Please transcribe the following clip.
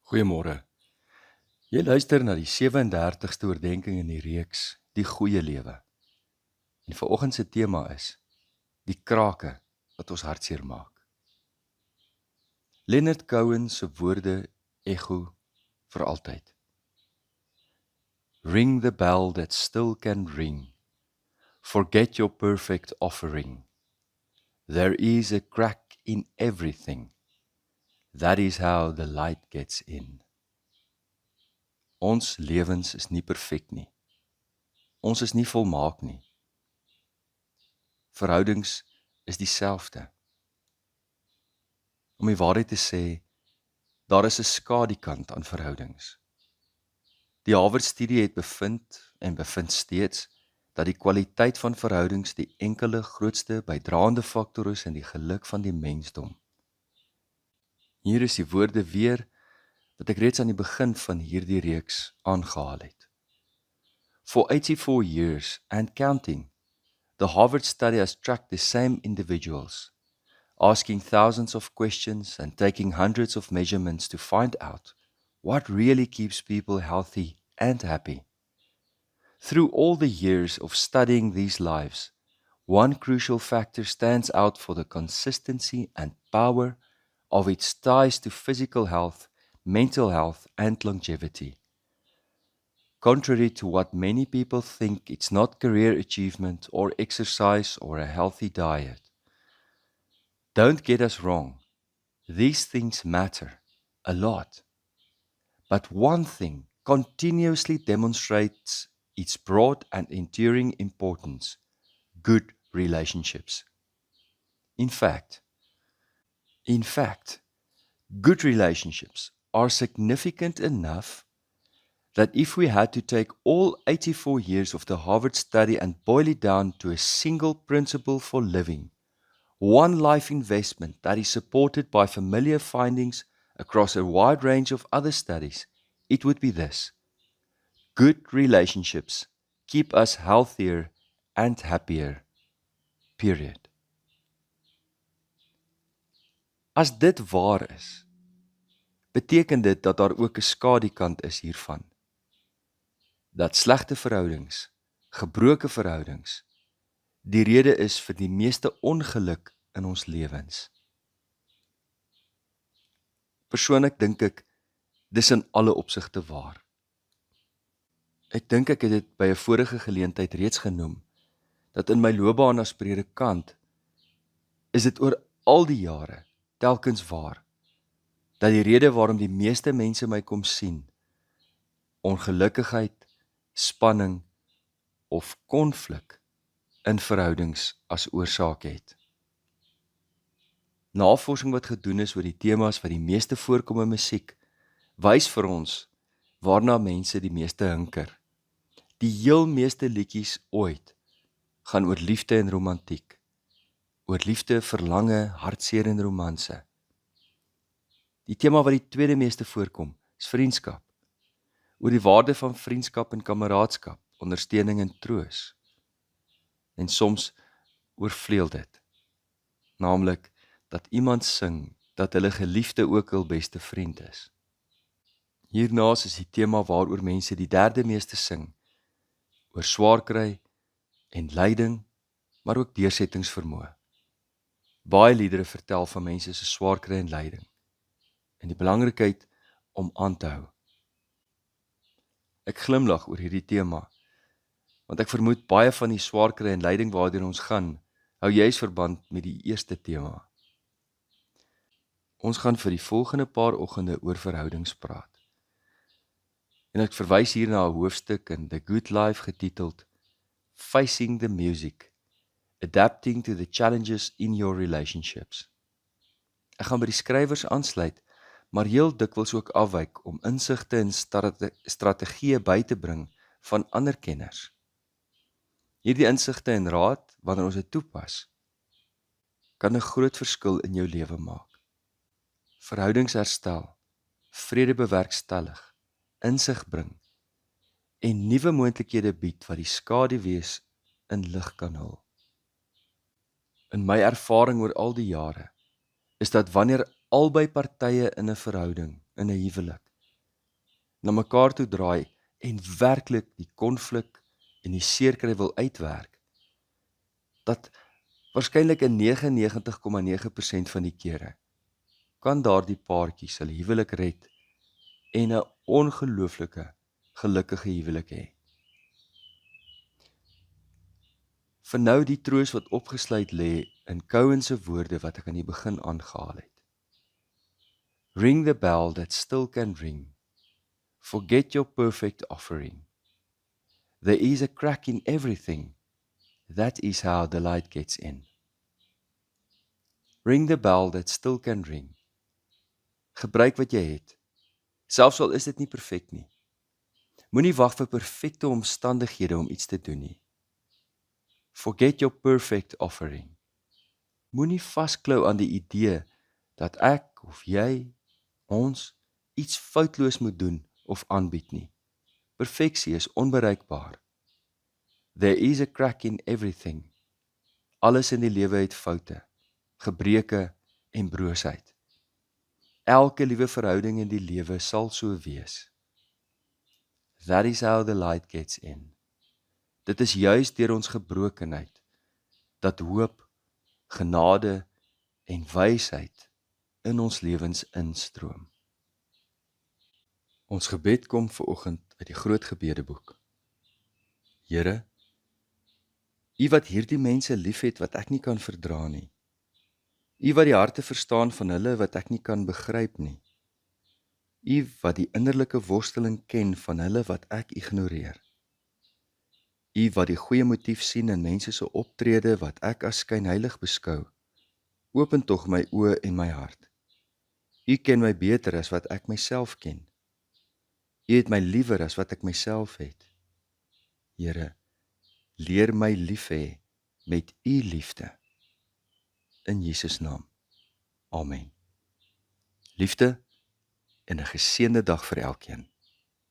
Goeiemôre. Jy luister na die 37ste oordenking in die reeks Die Goeie Lewe. En vanoggend se tema is die krake wat ons hartseer maak. Leonard Cohen se woorde ekho vir altyd. Ring the bell that still can ring. Forget your perfect offering. There is a crack in everything. That is how the light gets in. Ons lewens is nie perfek nie. Ons is nie volmaak nie. Verhoudings is dieselfde. Om die waarheid te sê, daar is 'n skadukant aan verhoudings. Die Harvard-studie het bevind en bevind steeds dat die kwaliteit van verhoudings die enkele grootste bydraende faktor is in die geluk van die mensdom. Hier is die woorde weer wat ek reeds aan die begin van hierdie reeks aangehaal het. For 84 years and counting, the Harvard study has tracked the same individuals, asking thousands of questions and taking hundreds of measurements to find out what really keeps people healthy and happy. Through all the years of studying these lives, one crucial factor stands out for the consistency and power of its ties to physical health, mental health, and longevity. Contrary to what many people think, it's not career achievement or exercise or a healthy diet. Don't get us wrong. These things matter a lot. But one thing continuously demonstrates its broad and enduring importance: good relationships. In fact, good relationships are significant enough that if we had to take all 84 years of the Harvard study and boil it down to a single principle for living, one life investment that is supported by familiar findings across a wide range of other studies, it would be this: good relationships keep us healthier and happier. Period. As dit waar is, beteken dit dat daar ook 'n skadukant is hiervan. Dat slegte verhoudings, gebroke verhoudings, die rede is vir die meeste ongeluk in ons lewens. Persoonlik dink ek, dis in alle opsigte waar. Ek dink ek het dit by 'n vorige geleentheid reeds genoem, dat in my loopbaan as predikant, is dit oor al die jare telkens waar, dat die rede waarom die meeste mense my kom sien, ongelukkigheid, spanning of konflik in verhoudings as oorsaak het. Navorsing wat gedoen is oor die temas wat die meeste voorkom in musiek, wys vir ons waarna mense die meeste hinker. Die heel meeste liedjies ooit gaan oor liefde en romantiek, oor liefde, verlange, hartseer en romanse. Die tema wat die tweede meeste voorkom, is vriendskap, oor die waarde van vriendskap en kameraadskap, ondersteuning en troos. En soms oorvleuel dit, naamlik dat iemand sing dat hulle geliefde ook hul beste vriend is. Hiernaas is die tema waaroor mense die derde meeste sing, oor swaar kry en lyding, maar ook deursettingsvermoë. Baie liedere vertel van mense se swaar kry en lyding, en die belangrikheid om aan te hou. Ek glimlag oor hierdie tema, want ek vermoed baie van die swaar kry en lyding waardeur ons gaan, hou juis verband met die eerste tema. Ons gaan vir die volgende paar oggende oor verhoudings praat. En ek verwys hier na 'n hoofstuk in The Good Life getiteld Facing the Music, Adapting to the Challenges in Your Relationships. Ek gaan by die skrywers aansluit, maar heel dikwels ook afwyk om insigte en strategieë by te bring van ander kenners. Hierdie insigte en raad, wanneer ons dit toepas, kan 'n groot verskil in jou lewe maak. Verhoudings herstel, vrede bewerkstellig, insig bring en nuwe moontlikhede bied wat die skaduwees in lig kan hul. In my ervaring oor al die jare, is dat wanneer albei partye in 'n verhouding, in 'n huwelik, na mekaar toe draai en werklik die konflik en die seerkry wil uitwerk, dat waarskynlik in 99,9% van die kere kan daardie paartjies hulle huwelik red en 'n ongelooflike gelukkige huwelik hê. Vir nou die troos wat opgesluit lê in Cowan se woorde wat ek aan die begin aangehaal het. Ring the bell that still can ring. Forget your perfect offering. There is a crack in everything. That is how the light gets in. Ring the bell that still can ring. Gebruik wat jy het, selfs al is dit nie perfek nie. Moenie wag vir perfekte omstandighede om iets te doen nie. Forget your perfect offering. Moenie vasklou aan die idee dat ek of jy, ons, iets foutloos moet doen of aanbied nie. Perfeksie is onbereikbaar. There is a crack in everything. Alles in die lewe het foute, gebreke en broosheid. Elke liewe verhouding in die lewe sal so wees. That is how the light gets in. Dit is juis deur ons gebrokenheid dat hoop, genade en wysheid in ons lewens instroom. Ons gebed kom vanoggend uit die groot gebedeboek. Here, U wat hierdie mense liefhet wat ek nie kan verdra nie. U wat die harte verstaan van hulle wat ek nie kan begryp nie. U wat die innerlike worsteling ken van hulle wat ek ignoreer. U wat die goeie motief sien in mense se optrede wat ek as skynheilig beskou. Open tog my oë en my hart. U ken my beter as wat ek myself ken. U het my liewer as wat ek myself het. Here, leer my lief hê met U liefde. In Jesus naam. Amen. Liefde en 'n geseënde dag vir elkeen.